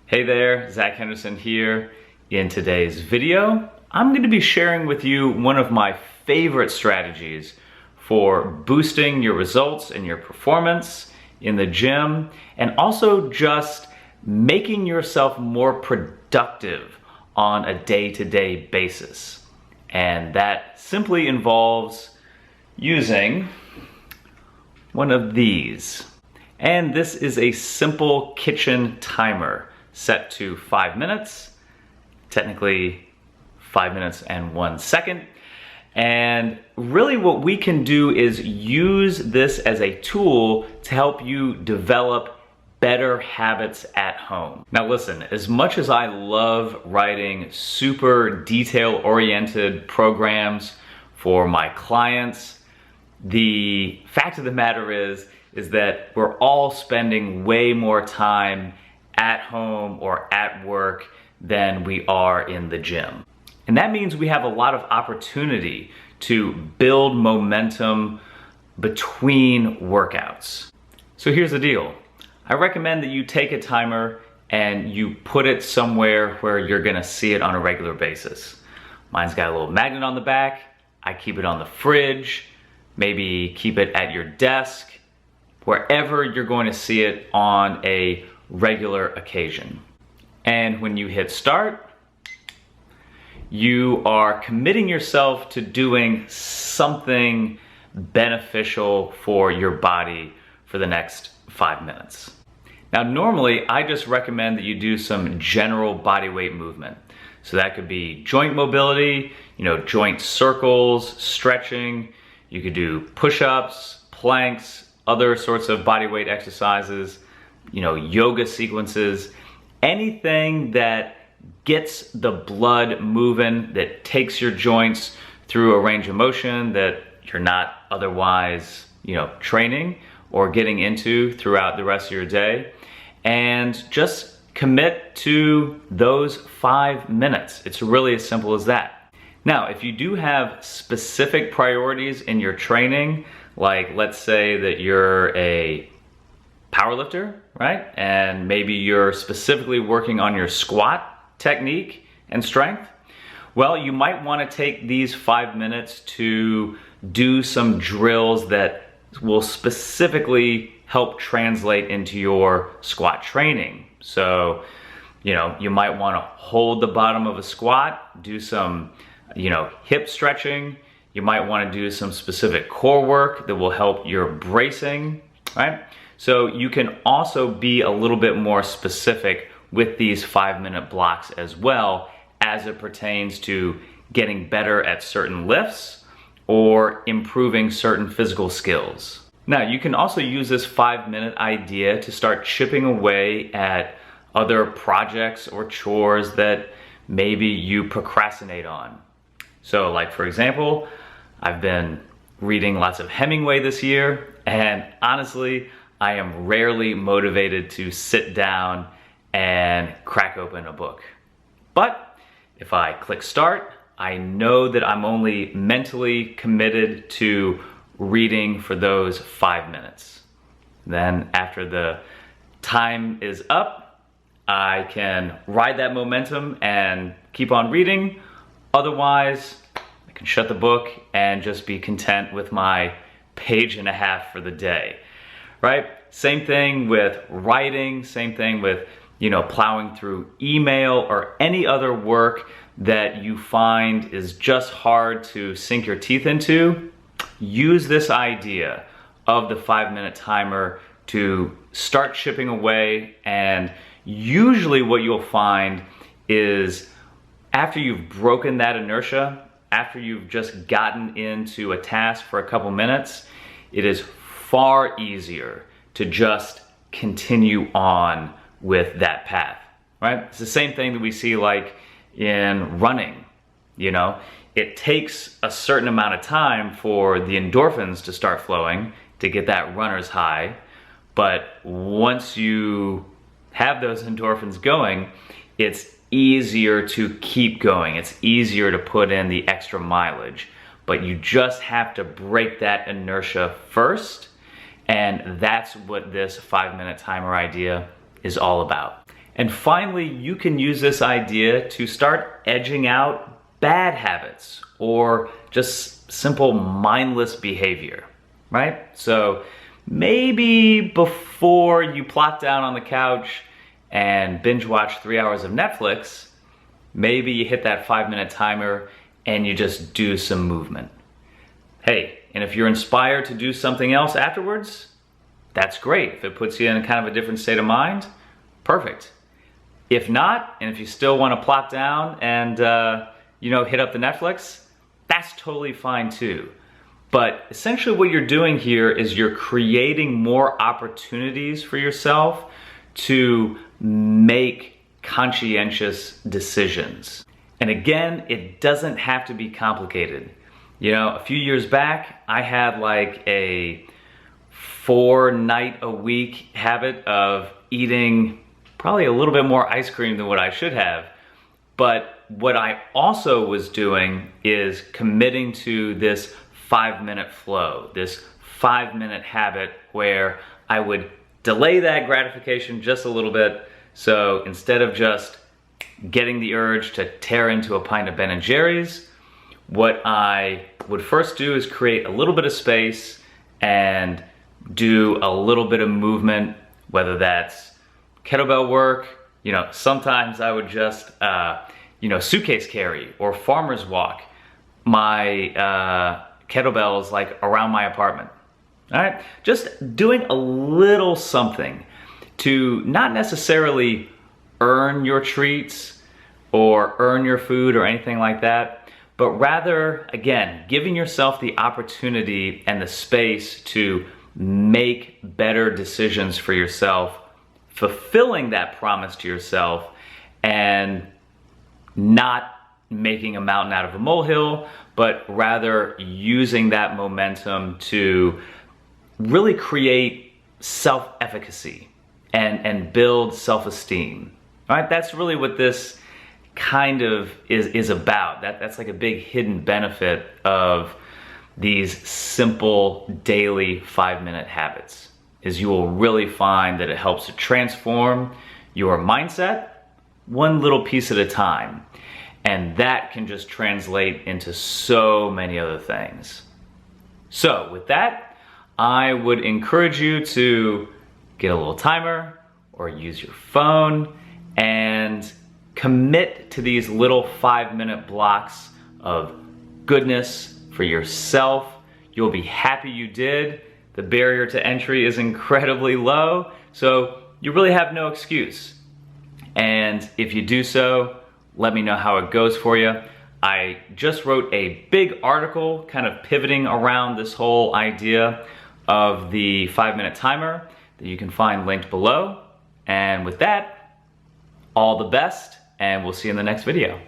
Hey there, Zach Henderson here. In today's video, I'm going to be sharing with you one of my favorite strategies for boosting your results and your performance in the gym, and also just making yourself more productive on a day-to-day basis. And that simply involves using one of these. And this is a simple kitchen timer set to 5 minutes, technically 5 minutes and 1 second. And really what we can do is use this as a tool to help you develop better habits at home. Now listen, as much as I love writing super detail-oriented programs for my clients, the fact of the matter is that we're all spending way more time at home or at work than we are in the gym. And that means we have a lot of opportunity to build momentum between workouts. So here's the deal. I recommend that you take a timer and you put it somewhere where you're gonna see it on a regular basis. Mine's got a little magnet on the back. I keep it on the fridge, maybe keep it at your desk, wherever you're going to see it on a regular occasion. And when you hit start, you are committing yourself to doing something beneficial for your body for the next 5 minutes. Now normally I just recommend that you do some general body weight movement. So that could be joint mobility, joint circles, stretching. You could do push-ups, planks, other sorts of body weight exercises, yoga sequences, anything that gets the blood moving, that takes your joints through a range of motion that you're not otherwise, training or getting into throughout the rest of your day. And just commit to those 5 minutes. It's really as simple as that. Now, if you do have specific priorities in your training, like let's say that you're a powerlifter, right? And maybe you're specifically working on your squat technique and strength. Well, you might want to take these 5 minutes to do some drills that will specifically help translate into your squat training. So, you might want to hold the bottom of a squat, do some, hip stretching. You might want to do some specific core work that will help your bracing, right? So you can also be a little bit more specific with these 5-minute blocks as well, as it pertains to getting better at certain lifts or improving certain physical skills. Now you can also use this 5-minute idea to start chipping away at other projects or chores that maybe you procrastinate on. So like for example, I've been reading lots of Hemingway this year, and honestly, I am rarely motivated to sit down and crack open a book. But if I click start, I know that I'm only mentally committed to reading for those 5 minutes. Then after the time is up, I can ride that momentum and keep on reading. Otherwise, I can shut the book and just be content with my 1.5 pages for the day, right? Same thing with writing, same thing with, plowing through email or any other work that you find is just hard to sink your teeth into. Use this idea of the 5-minute timer to start chipping away, and usually what you'll find is after you've broken that inertia, after you've just gotten into a task for a couple minutes, it is far easier to just continue on with that path, right? It's the same thing that we see like in running, It takes a certain amount of time for the endorphins to start flowing to get that runner's high, but once you have those endorphins going, it's easier to keep going. It's easier to put in the extra mileage, but you just have to break that inertia first. And that's what this 5-minute timer idea is all about. And finally, you can use this idea to start edging out bad habits or just simple mindless behavior, right? So maybe before you plop down on the couch and binge watch 3 hours of Netflix, maybe you hit that 5-minute timer and you just do some movement. Hey, and if you're inspired to do something else afterwards, that's great. If it puts you in kind of a different state of mind, perfect. If not, and if you still want to plop down and hit up the Netflix, that's totally fine too. But essentially what you're doing here is you're creating more opportunities for yourself to make conscientious decisions. And again, it doesn't have to be complicated. You know, a few years back, I had like a 4-night-a-week habit of eating probably a little bit more ice cream than what I should have. But what I also was doing is committing to this 5-minute flow, this 5-minute habit where I would delay that gratification just a little bit. So instead of just getting the urge to tear into a pint of Ben & Jerry's, what I would first do is create a little bit of space and do a little bit of movement, whether that's kettlebell work. You know, sometimes I would just, suitcase carry or farmer's walk my kettlebells like around my apartment. All right, just doing a little something to not necessarily earn your treats or earn your food or anything like that, but rather, again, giving yourself the opportunity and the space to make better decisions for yourself, fulfilling that promise to yourself, and not making a mountain out of a molehill, but rather using that momentum to really create self-efficacy and build self-esteem. All right, that's really what this kind of is about. That's like a big hidden benefit of these simple daily 5-minute habits, is you will really find that it helps to transform your mindset one little piece at a time. And that can just translate into so many other things. So with that, I would encourage you to get a little timer or use your phone and commit to these little 5-minute blocks of goodness for yourself. You'll be happy you did. The barrier to entry is incredibly low, so you really have no excuse. And if you do so, let me know how it goes for you. I just wrote a big article kind of pivoting around this whole idea of the 5-minute timer that you can find linked below. And with that, all the best, and we'll see you in the next video.